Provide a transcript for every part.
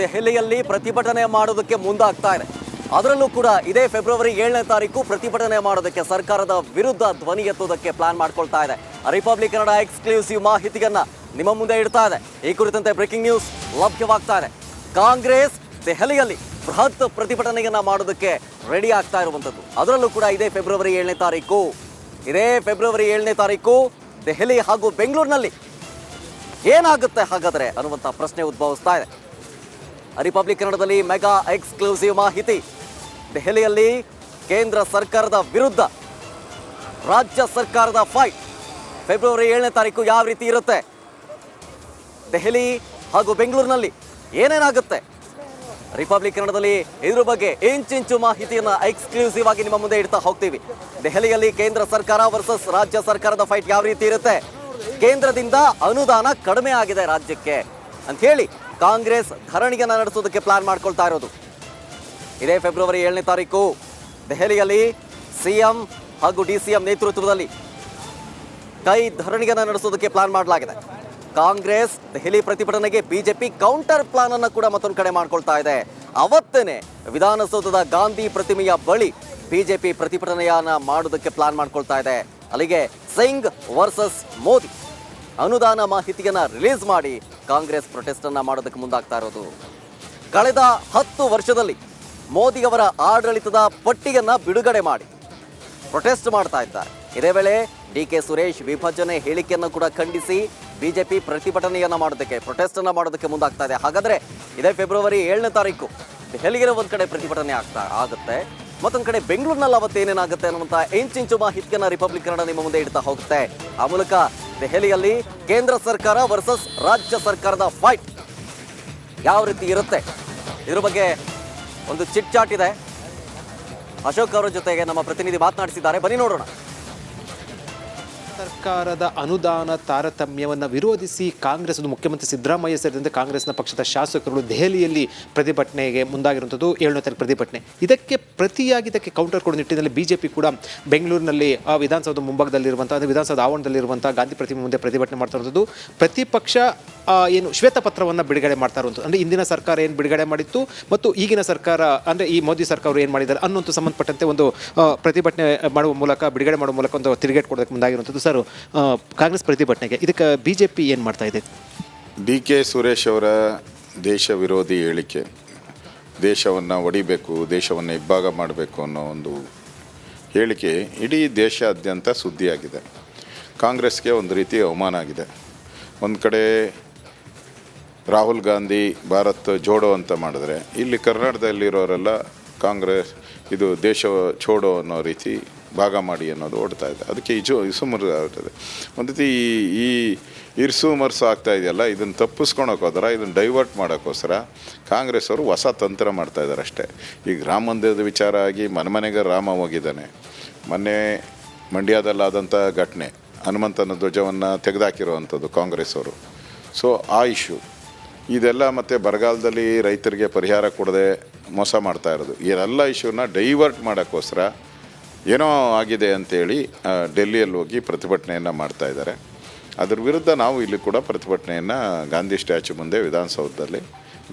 ದೆಹಲಿಯಲ್ಲಿ ಪ್ರತಿಭಟನೆ ಮಾಡೋದಕ್ಕೆ ಮುಂದಾಗ್ತಾ ಇದೆ. ಅದರಲ್ಲೂ ಕೂಡ ಇದೇ ಫೆಬ್ರವರಿ 7ನೇ ತಾರೀಕು ಪ್ರತಿಭಟನೆ ಮಾಡೋದಕ್ಕೆ ಸರ್ಕಾರದ ವಿರುದ್ಧ ಧ್ವನಿ ಎತ್ತುವುದಕ್ಕೆ ಪ್ಲಾನ್ ಮಾಡ್ಕೊಳ್ತಾ ಇದೆ. ರಿಪಬ್ಲಿಕ್ ಕನ್ನಡ ಎಕ್ಸ್ಕ್ಲೂಸಿವ್ ಮಾಹಿತಿಯನ್ನ ನಿಮ್ಮ ಮುಂದೆ ಇಡ್ತಾ ಇದೆ. ಈ ಕುರಿತಂತೆ ಬ್ರೇಕಿಂಗ್ ನ್ಯೂಸ್ ಲಭ್ಯವಾಗ್ತಾ ಇದೆ. ಕಾಂಗ್ರೆಸ್ ದೆಹಲಿಯಲ್ಲಿ ಬೃಹತ್ ಪ್ರತಿಭಟನೆಯನ್ನ ಮಾಡೋದಕ್ಕೆ ರೆಡಿ ಆಗ್ತಾ ಇರುವಂಥದ್ದು. ಅದರಲ್ಲೂ ಕೂಡ ಇದೇ ಫೆಬ್ರವರಿ 7ನೇ ತಾರೀಕು ದೆಹಲಿ ಹಾಗೂ ಬೆಂಗಳೂರಿನಲ್ಲಿ ಏನಾಗುತ್ತೆ ಹಾಗಾದರೆ ಅನ್ನುವಂಥ ಪ್ರಶ್ನೆ ಉದ್ಭವಿಸ್ತಾ ಇದೆ. ರಿಪಬ್ಲಿಕ್ ಕನ್ನಡದಲ್ಲಿ ಮೆಗಾ ಎಕ್ಸ್ಕ್ಲೂಸಿವ್ ಮಾಹಿತಿ. ದೆಹಲಿಯಲ್ಲಿ ಕೇಂದ್ರ ಸರ್ಕಾರದ ವಿರುದ್ಧ ರಾಜ್ಯ ಸರ್ಕಾರದ ಫೈಟ್ ಫೆಬ್ರವರಿ 7ನೇ ತಾರೀಕು ಯಾವ ರೀತಿ ಇರುತ್ತೆ, ದೆಹಲಿ ಹಾಗೂ ಬೆಂಗಳೂರಿನಲ್ಲಿ ಏನೇನಾಗುತ್ತೆ, ರಿಪಬ್ಲಿಕ್ ಕನ್ನಡದಲ್ಲಿ ಇದ್ರ ಬಗ್ಗೆ ಇಂಚಿಂಚು ಮಾಹಿತಿಯನ್ನ ಎಕ್ಸ್ಕ್ಲೂಸಿವ್ ಆಗಿ ನಿಮ್ಮ ಮುಂದೆ ಇಡ್ತಾ ಹೋಗ್ತೀವಿ. ದೆಹಲಿಯಲ್ಲಿ ಕೇಂದ್ರ ಸರ್ಕಾರ ವರ್ಸಸ್ ರಾಜ್ಯ ಸರ್ಕಾರದ ಫೈಟ್ ಯಾವ ರೀತಿ ಇರುತ್ತೆ, ಕೇಂದ್ರದಿಂದ ಅನುದಾನ ಕಡಿಮೆ ಆಗಿದೆ ರಾಜ್ಯಕ್ಕೆ ಅಂತ ಹೇಳಿ ಕಾಂಗ್ರೆಸ್ ಧರಣಿಯನ್ನ ನಡೆಸೋದಕ್ಕೆ ಪ್ಲಾನ್ ಮಾಡ್ಕೊಳ್ತಾ ಇರೋದು. ಇದೇ ಫೆಬ್ರವರಿ 7ನೇ ತಾರೀಕು ದೆಹಲಿಯಲ್ಲಿ ಸಿಎಂ ಹಾಗೂ ಡಿಸಿಎಂ ನೇತೃತ್ವದಲ್ಲಿ ಕೈ ಧರಣಿಯನ್ನ ನಡೆಸೋದಕ್ಕೆ ಪ್ಲಾನ್ ಮಾಡಲಾಗಿದೆ. ಕಾಂಗ್ರೆಸ್ ದೆಹಲಿ ಪ್ರತಿಭಟನೆಗೆ ಬಿಜೆಪಿ ಕೌಂಟರ್ ಪ್ಲಾನ್ ಅನ್ನು ಕೂಡ ಮತ್ತೊಂದು ಕಡೆ ಮಾಡ್ಕೊಳ್ತಾ ಇದೆ. ಅವತ್ತೇನೆ ವಿಧಾನಸೌಧದ ಗಾಂಧಿ ಪ್ರತಿಮೆಯ ಬಳಿ ಬಿಜೆಪಿ ಪ್ರತಿಭಟನೆಯನ್ನ ಮಾಡೋದಕ್ಕೆ ಪ್ಲಾನ್ ಮಾಡ್ಕೊಳ್ತಾ ಇದೆ. ಅಲ್ಲಿಗೆ ಸಿಂಗ್ ವರ್ಸಸ್ ಮೋದಿ ಅನುದಾನ ಮಾಹಿತಿಯನ್ನ ರಿಲೀಸ್ ಮಾಡಿ ಕಾಂಗ್ರೆಸ್ ಪ್ರೊಟೆಸ್ಟ್ ಅನ್ನ ಮಾಡೋದಕ್ಕೆ ಮುಂದಾಗ್ತಾ ಇರೋದು. ಕಳೆದ 10 ವರ್ಷದಲ್ಲಿ ಮೋದಿಯವರ ಆಡಳಿತದ ಪಟ್ಟಿಯನ್ನ ಬಿಡುಗಡೆ ಮಾಡಿ ಪ್ರೊಟೆಸ್ಟ್ ಮಾಡ್ತಾ ಇದ್ದಾರೆ. ಇದೇ ವೇಳೆ ಡಿ.ಕೆ. ಸುರೇಶ್ ವಿಭಜನೆ ಹೇಳಿಕೆಯನ್ನು ಕೂಡ ಖಂಡಿಸಿ ಬಿಜೆಪಿ ಪ್ರತಿಭಟನೆಯನ್ನ ಮಾಡೋದಕ್ಕೆ ಪ್ರೊಟೆಸ್ಟ್ ಅನ್ನ ಮಾಡೋದಕ್ಕೆ ಮುಂದಾಗ್ತಾ ಇದೆ. ಹಾಗಾದ್ರೆ ಇದೇ ಫೆಬ್ರವರಿ 7ನೇ ತಾರೀಕು ದೆಹಲಿಗೆ ಒಂದ್ ಕಡೆ ಪ್ರತಿಭಟನೆ ಆಗುತ್ತೆ, ಮತ್ತೊಂದು ಕಡೆ ಬೆಂಗಳೂರಿನಲ್ಲಿ ಅವತ್ತು ಏನೇನಾಗುತ್ತೆ ಅನ್ನುವಂಥ ಇಂಚಿಂಚು ಮಾಹಿತಿಯನ್ನ ರಿಪಬ್ಲಿಕ್ ಕನ್ನಡ ನಿಮ್ಮ ಮುಂದೆ ಇಡ್ತಾ ಹೋಗುತ್ತೆ. ಆ ಮೂಲಕ ದೆಹಲಿಯಲ್ಲಿ ಕೇಂದ್ರ ಸರ್ಕಾರ ವರ್ಸಸ್ ರಾಜ್ಯ ಸರ್ಕಾರದ ಫೈಟ್ ಯಾವ ರೀತಿ ಇರುತ್ತೆ, ಇದ್ರ ಬಗ್ಗೆ ಒಂದು ಚಿಟ್ ಚಾಟ್ ಇದೆ. ಅಶೋಕ್ ಅವರ ಜೊತೆಗೆ ನಮ್ಮ ಪ್ರತಿನಿಧಿ ಮಾತನಾಡಿಸಿದ್ದಾರೆ, ಬನ್ನಿ ನೋಡೋಣ. ಸರ್ಕಾರದ ಅನುದಾನ ತಾರತಮ್ಯವನ್ನು ವಿರೋಧಿಸಿ ಕಾಂಗ್ರೆಸ್ ಮುಖ್ಯಮಂತ್ರಿ ಸಿದ್ದರಾಮಯ್ಯ ಸೇರಿದಂತೆ ಕಾಂಗ್ರೆಸ್ನ ಪಕ್ಷದ ಶಾಸಕರು ದೆಹಲಿಯಲ್ಲಿ ಪ್ರತಿಭಟನೆಗೆ ಮುಂದಾಗಿರುವಂಥದ್ದು 7ನೇ ತಾರೀಕು ಪ್ರತಿಭಟನೆ. ಇದಕ್ಕೆ ಪ್ರತಿಯಾಗಿ ಇದಕ್ಕೆ ಕೌಂಟರ್ ಕೊಡೋ ನಿಟ್ಟಿನಲ್ಲಿ ಬಿಜೆಪಿ ಕೂಡ ಬೆಂಗಳೂರಿನಲ್ಲಿ ವಿಧಾನಸೌಧ ಮುಂಭಾಗದಲ್ಲಿರುವಂಥ ವಿಧಾನಸೌಧ ಆವರಣದಲ್ಲಿರುವಂಥ ಗಾಂಧಿ ಪ್ರತಿಮೆ ಮುಂದೆ ಪ್ರತಿಭಟನೆ ಮಾಡ್ತಾ ಇರುವಂಥದ್ದು. ಪ್ರತಿಪಕ್ಷ ಏನು ಶ್ವೇತಪತ್ರವನ್ನು ಬಿಡುಗಡೆ ಮಾಡ್ತಾ ಇರುವಂಥದ್ದು, ಅಂದರೆ ಇಂದಿನ ಸರ್ಕಾರ ಏನು ಬಿಡುಗಡೆ ಮಾಡಿತ್ತು ಮತ್ತು ಈಗಿನ ಸರ್ಕಾರ ಅಂದರೆ ಈ ಮೋದಿ ಸರ್ಕಾರ ಏನು ಮಾಡಿದ್ದಾರೆ ಅನ್ನೋಂಥ ಸಂಬಂಧಪಟ್ಟಂತೆ ಒಂದು ಪ್ರತಿಭಟನೆ ಮಾಡುವ ಮೂಲಕ ಬಿಡುಗಡೆ ಮಾಡುವ ಮೂಲಕ ಒಂದು ತಿರುಗೇಟು ಕೊಡೋದಕ್ಕೆ ಮುಂದಾಗಿರುವಂಥದ್ದು. ಸರ್, ಕಾಂಗ್ರೆಸ್ ಪ್ರತಿಭಟನೆಗೆ ಇದಕ್ಕೆ ಬಿಜೆಪಿ ಏನು ಮಾಡ್ತಾ ಇದೆ? ಡಿ.ಕೆ. ಸುರೇಶ್ ಅವರ ದೇಶ ವಿರೋಧಿ ಹೇಳಿಕೆ, ದೇಶವನ್ನು ಒಡಿಬೇಕು, ದೇಶವನ್ನು ಇಬ್ಬಾಗ ಮಾಡಬೇಕು ಅನ್ನೋ ಒಂದು ಹೇಳಿಕೆ ಇಡೀ ದೇಶಾದ್ಯಂತ ಸುದ್ದಿಯಾಗಿದೆ. ಕಾಂಗ್ರೆಸ್ಗೆ ಒಂದು ರೀತಿ ಅವಮಾನ ಆಗಿದೆ. ಒಂದು ಕಡೆ ರಾಹುಲ್ ಗಾಂಧಿ ಭಾರತ್ ಜೋಡೋ ಅಂತ ಮಾಡಿದ್ರೆ, ಇಲ್ಲಿ ಕರ್ನಾಟಕದಲ್ಲಿರೋರೆಲ್ಲ ಕಾಂಗ್ರೆಸ್ ಇದು ದೇಶ ಛೋಡೋ ಅನ್ನೋ ರೀತಿ ಭಾಗ ಮಾಡಿ ಅನ್ನೋದು ಓಡ್ತಾ ಇದೆ. ಅದಕ್ಕೆ ಇಸುಮರು ಆಗ್ತದೆ. ಒಂದು ರೀತಿ ಈ ಇರ್ಸುಮರ್ಸು ಆಗ್ತಾ ಇದೆಯಲ್ಲ, ಇದನ್ನು ತಪ್ಪಿಸ್ಕೊಳಕ್ಕೋಸ್ಕರ, ಇದನ್ನು ಡೈವರ್ಟ್ ಮಾಡೋಕ್ಕೋಸ್ಕರ ಕಾಂಗ್ರೆಸ್ ಅವರು ಹೊಸ ತಂತ್ರ ಮಾಡ್ತಾಯಿದ್ದಾರೆ ಅಷ್ಟೇ. ಈಗ ರಾಮ ಮಂದಿರದ ವಿಚಾರ ಆಗಿ ಮನೆಗೆ ರಾಮ ಹೋಗಿದ್ದಾನೆ. ಮೊನ್ನೆ ಮಂಡ್ಯದಲ್ಲಾದಂಥ ಘಟನೆ, ಹನುಮಂತನ ಧ್ವಜವನ್ನು ತೆಗೆದಾಕಿರುವಂಥದ್ದು ಕಾಂಗ್ರೆಸ್ ಅವರು. ಸೊ ಆ ಇಶ್ಯೂ ಇದೆಲ್ಲ, ಮತ್ತು ಬರಗಾಲದಲ್ಲಿ ರೈತರಿಗೆ ಪರಿಹಾರ ಕೊಡದೆ ಮೋಸ ಮಾಡ್ತಾ ಇರೋದು, ಇದೆಲ್ಲ ಇಶ್ಯೂನ ಡೈವರ್ಟ್ ಮಾಡೋಕ್ಕೋಸ್ಕರ ಏನೋ ಆಗಿದೆ ಅಂಥೇಳಿ ಡೆಲ್ಲಿಯಲ್ಲಿ ಹೋಗಿ ಪ್ರತಿಭಟನೆಯನ್ನು ಮಾಡ್ತಾಯಿದ್ದಾರೆ. ಅದ್ರ ವಿರುದ್ಧ ನಾವು ಇಲ್ಲಿ ಕೂಡ ಪ್ರತಿಭಟನೆಯನ್ನು ಗಾಂಧಿ ಸ್ಟ್ಯಾಚ್ಯೂ ಮುಂದೆ ವಿಧಾನಸೌಧದಲ್ಲಿ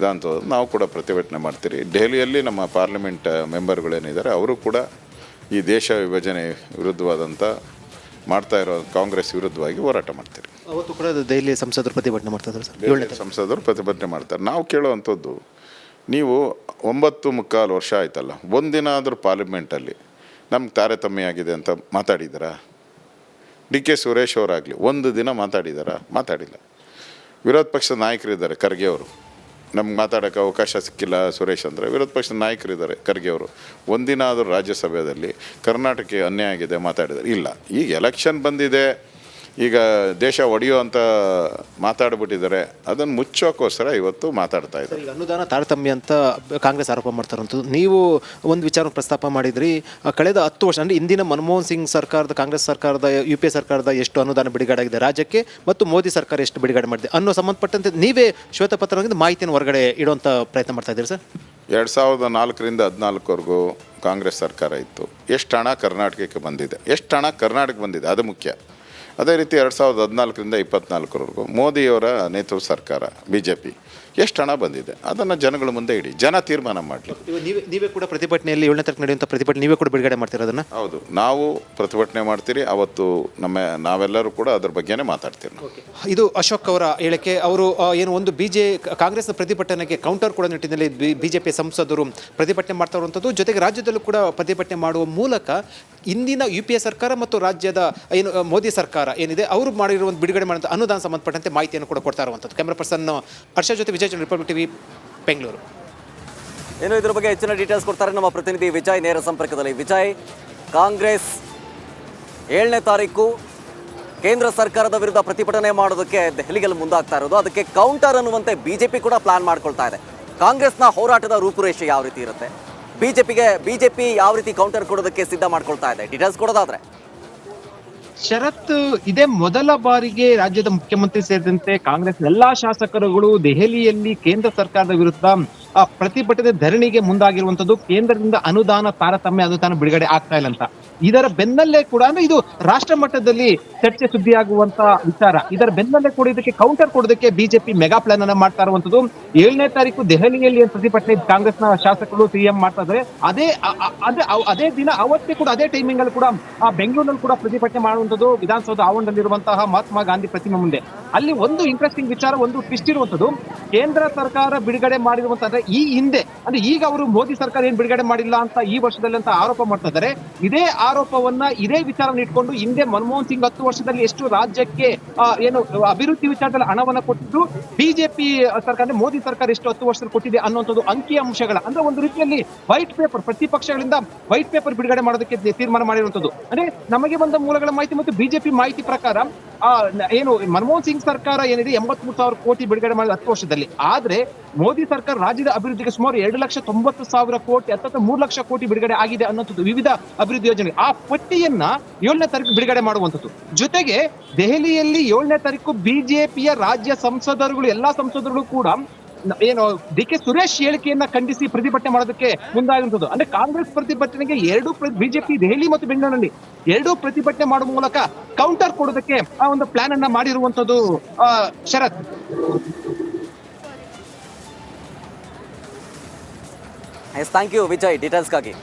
ನಾವು ಕೂಡ ಪ್ರತಿಭಟನೆ ಮಾಡ್ತೀರಿ. ದೆಹಲಿಯಲ್ಲಿ ನಮ್ಮ ಪಾರ್ಲಿಮೆಂಟ್ ಮೆಂಬರ್ಗಳೇನಿದ್ದಾರೆ ಅವರು ಕೂಡ ಈ ದೇಶ ವಿಭಜನೆ ವಿರುದ್ಧವಾದಂಥ ಮಾಡ್ತಾ ಇರೋ ಕಾಂಗ್ರೆಸ್ ವಿರುದ್ಧವಾಗಿ ಹೋರಾಟ ಮಾಡ್ತೀರಿ. ಅವತ್ತು ಕೂಡ ದೆಹಲಿ ಸಂಸದರು ಪ್ರತಿಭಟನೆ ಮಾಡ್ತಾರೆ ಸರ್. ಸಂಸದರು ಪ್ರತಿಭಟನೆ ಮಾಡ್ತಾರೆ. ನಾವು ಕೇಳುವಂಥದ್ದು, ನೀವು 9.25 ವರ್ಷ ಆಯ್ತಲ್ಲ, ಒಂದಿನ ಆದರೂ ಪಾರ್ಲಿಮೆಂಟಲ್ಲಿ ನಮ್ಗೆ ತಾರತಮ್ಯ ಆಗಿದೆ ಅಂತ ಮಾತಾಡಿದಾರಾ? ಡಿ.ಕೆ. ಸುರೇಶ್ ಅವರಾಗಲಿ ಒಂದು ದಿನ ಮಾತಾಡಿದಾರಾ? ಮಾತಾಡಿಲ್ಲ. ವಿರೋಧ ಪಕ್ಷದ ನಾಯಕರಿದ್ದಾರೆ, ಖರ್ಗೆ ಅವರು, ನಮ್ಗೆ ಮಾತಾಡೋಕ್ಕೆ ಅವಕಾಶ ಸಿಕ್ಕಿಲ್ಲ ಸುರೇಶ್ ಅಂದರೆ. ವಿರೋಧ ಪಕ್ಷದ ನಾಯಕರಿದ್ದಾರೆ, ಖರ್ಗೆ ಅವರು, ಒಂದಿನ ಆದರೂ ರಾಜ್ಯಸಭೆಯಲ್ಲಿ ಕರ್ನಾಟಕಕ್ಕೆ ಅನ್ಯಾಯ ಆಗಿದೆ ಮಾತಾಡಿದ್ದಾರೆ? ಇಲ್ಲ. ಈಗ ಎಲೆಕ್ಷನ್ ಬಂದಿದೆ, ಈಗ ದೇಶ ಒಡೆಯೋ ಅಂತ ಮಾತಾಡ್ಬಿಟ್ಟಿದ್ದಾರೆ, ಅದನ್ನು ಮುಚ್ಚೋಕ್ಕೋಸ್ಕರ ಇವತ್ತು ಮಾತಾಡ್ತಾ ಇದ್ದಾರೆ. ಈಗ ಅನುದಾನ ತಾರತಮ್ಯ ಅಂತ ಕಾಂಗ್ರೆಸ್ ಆರೋಪ ಮಾಡ್ತಾರಂಥದ್ದು. ನೀವು ಒಂದು ವಿಚಾರ ಪ್ರಸ್ತಾಪ ಮಾಡಿದ್ರಿ, ಕಳೆದ 10 ವರ್ಷ ಅಂದರೆ ಇಂದಿನ ಮನಮೋಹನ್ ಸಿಂಗ್ ಸರ್ಕಾರದ, ಕಾಂಗ್ರೆಸ್ ಸರ್ಕಾರದ, UPA ಸರ್ಕಾರದ ಎಷ್ಟು ಅನುದಾನ ಬಿಡುಗಡೆ ಆಗಿದೆ ರಾಜ್ಯಕ್ಕೆ ಮತ್ತು ಮೋದಿ ಸರ್ಕಾರ ಎಷ್ಟು ಬಿಡುಗಡೆ ಮಾಡಿದೆ ಅನ್ನೋ ಸಂಬಂಧಪಟ್ಟಂತೆ ನೀವೇ ಶ್ವೇತಪತ್ರದಿಂದ ಮಾಹಿತಿಯನ್ನು ಹೊರಗಡೆ ಇಡುವಂಥ ಪ್ರಯತ್ನ ಮಾಡ್ತಾ ಇದ್ದೀರಿ ಸರ್. 2004ರಿಂದ 2014ವರೆಗೂ ಕಾಂಗ್ರೆಸ್ ಸರ್ಕಾರ ಇತ್ತು. ಎಷ್ಟು ಹಣ ಕರ್ನಾಟಕಕ್ಕೆ ಬಂದಿದೆ, ಎಷ್ಟು ಹಣ ಕರ್ನಾಟಕಕ್ಕೆ ಬಂದಿದೆ, ಅದು ಮುಖ್ಯ. ಅದೇ ರೀತಿ 2014ರಿಂದ 2024ವರೆಗೂ ಮೋದಿಯವರ ನೇತೃತ್ವ ಸರ್ಕಾರ BJP ಎಷ್ಟು ಹಣ ಬಂದಿದೆ ಅದನ್ನು ಜನಗಳ ಮುಂದೆ ಇಡಿ, ಜನ ತೀರ್ಮಾನ ಮಾಡಲಿ. ನೀವೇ ಕೂಡ ಪ್ರತಿಭಟನೆಯಲ್ಲಿ 7ನೇ ತಾರೀಕು ನಡೆಯುವಂಥ ಪ್ರತಿಭಟನೆ ನೀವೇ ಕೂಡ ಬಿಡುಗಡೆ ಮಾಡ್ತೀರಾ ಅದನ್ನು? ಹೌದು, ನಾವು ಪ್ರತಿಭಟನೆ ಮಾಡ್ತೀರಿ. ಅವತ್ತು ನಾವೆಲ್ಲರೂ ಕೂಡ ಅದ್ರ ಬಗ್ಗೆನೇ ಮಾತಾಡ್ತೀವಿ. ಇದು ಅಶೋಕ್ ಅವರ ಹೇಳಿಕೆ. ಅವರು ಏನು ಒಂದು ಕಾಂಗ್ರೆಸ್ ಪ್ರತಿಭಟನೆಗೆ ಕೌಂಟರ್ ಕೊಡೋ ನಿಟ್ಟಿನಲ್ಲಿ ಬಿಜೆಪಿ ಸಂಸದರು ಪ್ರತಿಭಟನೆ ಮಾಡ್ತಾ ಇರುವಂಥದ್ದು, ಜೊತೆಗೆ ರಾಜ್ಯದಲ್ಲೂ ಕೂಡ ಪ್ರತಿಭಟನೆ ಮಾಡುವ ಮೂಲಕ ಇಂದಿನ UPA ಸರ್ಕಾರ ಮತ್ತು ರಾಜ್ಯದ ಏನು ಮೋದಿ ಸರ್ಕಾರ ಏನಿದೆ ಅವರು ಮಾಡಿರುವಂಥ ಬಿಡುಗಡೆ ಮಾಡುವಂಥ ಅನುದಾನ ಸಂಬಂಧಪಟ್ಟಂತೆ ಮಾಹಿತಿಯನ್ನು ಕೂಡ ಕೊಡ್ತಾ ಇರುವಂಥದ್ದು. ಕ್ಯಾಮ್ರಾ ಪರ್ಸನ್ ಹರ್ಷ ಜೊತೆ ವಿಜಯ್, ರಿಪಬ್ಲಿಕ್ ಟಿವಿ, ಬೆಂಗಳೂರು. ಏನು ಇದ್ರ ಬಗ್ಗೆ ಹೆಚ್ಚಿನ ಡೀಟೇಲ್ಸ್ ಕೊಡ್ತಾರೆ ನಮ್ಮ ಪ್ರತಿನಿಧಿ ವಿಜಯ್ ನೇರ ಸಂಪರ್ಕದಲ್ಲಿ. ವಿಜಯ್, ಕಾಂಗ್ರೆಸ್ 7ನೇ ತಾರೀಕು ಕೇಂದ್ರ ಸರ್ಕಾರದ ವಿರುದ್ಧ ಪ್ರತಿಭಟನೆ ಮಾಡೋದಕ್ಕೆ ದೆಹಲಿಯಲ್ಲಿ ಮುಂದಾಗ್ತಾ ಇರೋದು, ಅದಕ್ಕೆ ಕೌಂಟರ್ ಅನ್ನುವಂತೆ ಬಿಜೆಪಿ ಕೂಡ ಪ್ಲಾನ್ ಮಾಡ್ಕೊಳ್ತಾ ಇದೆ. ಕಾಂಗ್ರೆಸ್ನ ಹೋರಾಟದ ರೂಪುರೇಷೆ ಯಾವ ರೀತಿ ಇರುತ್ತೆ, ಬಿಜೆಪಿ ಯಾವ ರೀತಿ ಕೌಂಟರ್ ಕೊಡೋದಕ್ಕೆ ಸಿದ್ಧ ಮಾಡ್ಕೊಳ್ತಾ ಇದೆ, ಡೀಟೇಲ್ಸ್ ಕೊಡೋದಾದ್ರೆ? ಶರತ್, ಇದೇ ಮೊದಲ ಬಾರಿಗೆ ರಾಜ್ಯದ ಮುಖ್ಯಮಂತ್ರಿ ಸೇರಿದಂತೆ ಕಾಂಗ್ರೆಸ್ ಎಲ್ಲಾ ಶಾಸಕರುಗಳು ದೆಹಲಿಯಲ್ಲಿ ಕೇಂದ್ರ ಸರ್ಕಾರದ ವಿರುದ್ಧ ಪ್ರತಿಭಟನೆ ಧರಣಿಗೆ ಮುಂದಾಗಿರುವಂತದ್ದು. ಕೇಂದ್ರದಿಂದ ಅನುದಾನ ಬಿಡುಗಡೆ ಆಗ್ತಾ ಇಲ್ಲ ಅಂತ. ಇದರ ಬೆನ್ನಲ್ಲೇ ಕೂಡ ಅಂದ್ರೆ ಇದು ರಾಷ್ಟ್ರ ಮಟ್ಟದಲ್ಲಿ ಚರ್ಚೆ ಸುದ್ದಿಯಾಗುವಂತ ವಿಚಾರ. ಇದರ ಬೆನ್ನಲ್ಲೇ ಕೂಡ ಇದಕ್ಕೆ ಕೌಂಟರ್ ಕೊಡೋದಕ್ಕೆ ಬಿಜೆಪಿ ಮೆಗಾ ಪ್ಲಾನ್ ಅನ್ನ ಮಾಡ್ತಾ ಇರುವಂತದ್ದು. 7ನೇ ತಾರೀಕು ದೆಹಲಿಯಲ್ಲಿ ಪ್ರತಿಭಟನೆ ಕಾಂಗ್ರೆಸ್ನ ಶಾಸಕರು ಸಿಎಂ ಮಾಡ್ತಾ ಇದ್ದಾರೆ. ಅದೇ ದಿನ ಅವತ್ತೇ ಕೂಡ ಅದೇ ಟೈಮಿಂಗ್ ಅಲ್ಲಿ ಕೂಡ ಬೆಂಗಳೂರಿನಲ್ಲಿ ಕೂಡ ಪ್ರತಿಭಟನೆ ಮಾಡುವಂತದ್ದು ವಿಧಾನಸೌಧ ಆವರಣದಲ್ಲಿರುವಂತಹ ಮಹಾತ್ಮ ಗಾಂಧಿ ಪ್ರತಿಮೆ ಮುಂದೆ. ಅಲ್ಲಿ ಒಂದು ಇಂಟ್ರೆಸ್ಟಿಂಗ್ ವಿಚಾರ, ಒಂದು ಟ್ವಿಸ್ಟ್ ಇರುವಂತದ್ದು, ಕೇಂದ್ರ ಸರ್ಕಾರ ಬಿಡುಗಡೆ ಮಾಡಿರುವಂತಹ ಈ ಹಿಂದೆ ಅಂದ್ರೆ ಈಗ ಅವರು ಮೋದಿ ಸರ್ಕಾರ ಏನ್ ಬಿಡುಗಡೆ ಮಾಡಿಲ್ಲ ಅಂತ ಈ ವರ್ಷದಲ್ಲಿ ಅಂತ ಆರೋಪ ಮಾಡ್ತಾ ಇದ್ದಾರೆ. ಇದೇ ಆರೋಪವನ್ನ ಇದೇ ವಿಚಾರವನ್ನು ಇಟ್ಕೊಂಡು ಹಿಂದೆ ಮನಮೋಹನ್ ಸಿಂಗ್ 10 ವರ್ಷದಲ್ಲಿ ಎಷ್ಟು ರಾಜ್ಯಕ್ಕೆ ಏನು ಅಭಿವೃದ್ಧಿ ವಿಚಾರದಲ್ಲಿ ಹಣವನ್ನ ಕೊಟ್ಟಿದ್ದು, ಬಿಜೆಪಿ ಸರ್ಕಾರ ಮೋದಿ ಸರ್ಕಾರ ಎಷ್ಟು 10 ವರ್ಷದಲ್ಲಿ ಕೊಟ್ಟಿದೆ ಅನ್ನುವಂಥದ್ದು ಅಂಕಿ ಅಂಶಗಳ ಅಂದ್ರೆ ಒಂದು ರೀತಿಯಲ್ಲಿ ವೈಟ್ ಪೇಪರ್, ಪ್ರತಿಪಕ್ಷಗಳಿಂದ ವೈಟ್ ಪೇಪರ್ ಬಿಡುಗಡೆ ಮಾಡೋದಕ್ಕೆ ತೀರ್ಮಾನ ಮಾಡಿರುವಂತದ್ದು. ಅಂದ್ರೆ ನಮಗೆ ಬಂದ ಮೂಲಗಳ ಮಾಹಿತಿ ಮತ್ತು ಬಿಜೆಪಿ ಮಾಹಿತಿ ಪ್ರಕಾರ ಏನು ಮನಮೋಹನ್ ಸಿಂಗ್ ಸರ್ಕಾರ ಏನಿದೆ 83,000 ಕೋಟಿ ಬಿಡುಗಡೆ ಮಾಡಿದ 10 ವರ್ಷದಲ್ಲಿ. ಆದ್ರೆ ಮೋದಿ ಸರ್ಕಾರ ರಾಜ್ಯದ ಅಭಿವೃದ್ಧಿಗೆ ಸುಮಾರು 2,90,000 ಕೋಟಿ, ಅಥವಾ 3 ಲಕ್ಷ ಕೋಟಿ ಬಿಡುಗಡೆ ಆಗಿದೆ ಅನ್ನೋಂಥದ್ದು ವಿವಿಧ ಅಭಿವೃದ್ಧಿ ಯೋಜನೆ. ಆ ಪಟ್ಟಿಯನ್ನ 7ನೇ ತಾರೀಕು ಬಿಡುಗಡೆ ಮಾಡುವಂಥದ್ದು. ಜೊತೆಗೆ ದೆಹಲಿಯಲ್ಲಿ 7ನೇ ತಾರೀಕು ಬಿಜೆಪಿಯ ರಾಜ್ಯ ಸಂಸದರುಗಳು, ಎಲ್ಲಾ ಸಂಸದರುಗಳು ಕೂಡ ಏನು DK ಸುರೇಶ್ ಹೇಳಿಕೆಯನ್ನ ಖಂಡಿಸಿ ಪ್ರತಿಭಟನೆ ಮಾಡೋದಕ್ಕೆ ಮುಂದಾಗಿರುವಂಥದ್ದು. ಅಂದ್ರೆ ಕಾಂಗ್ರೆಸ್ ಪ್ರತಿಭಟನೆಗೆ ಬಿಜೆಪಿ ದೆಹಲಿ ಮತ್ತು ಬೆಂಗಳೂರಿನಲ್ಲಿ 2 ಪ್ರತಿಭಟನೆ ಮಾಡುವ ಮೂಲಕ ಕೌಂಟರ್ ಕೊಡೋದಕ್ಕೆ ಆ ಒಂದು ಪ್ಲಾನ್ ಅನ್ನ ಮಾಡಿರುವಂತದ್ದು. ಶರತ್, ಥ್ಯಾಂಕ್ ಯು ವಿಜಯ್ ಡೀಟೇಲ್ಸ್ಗಾಗಿ.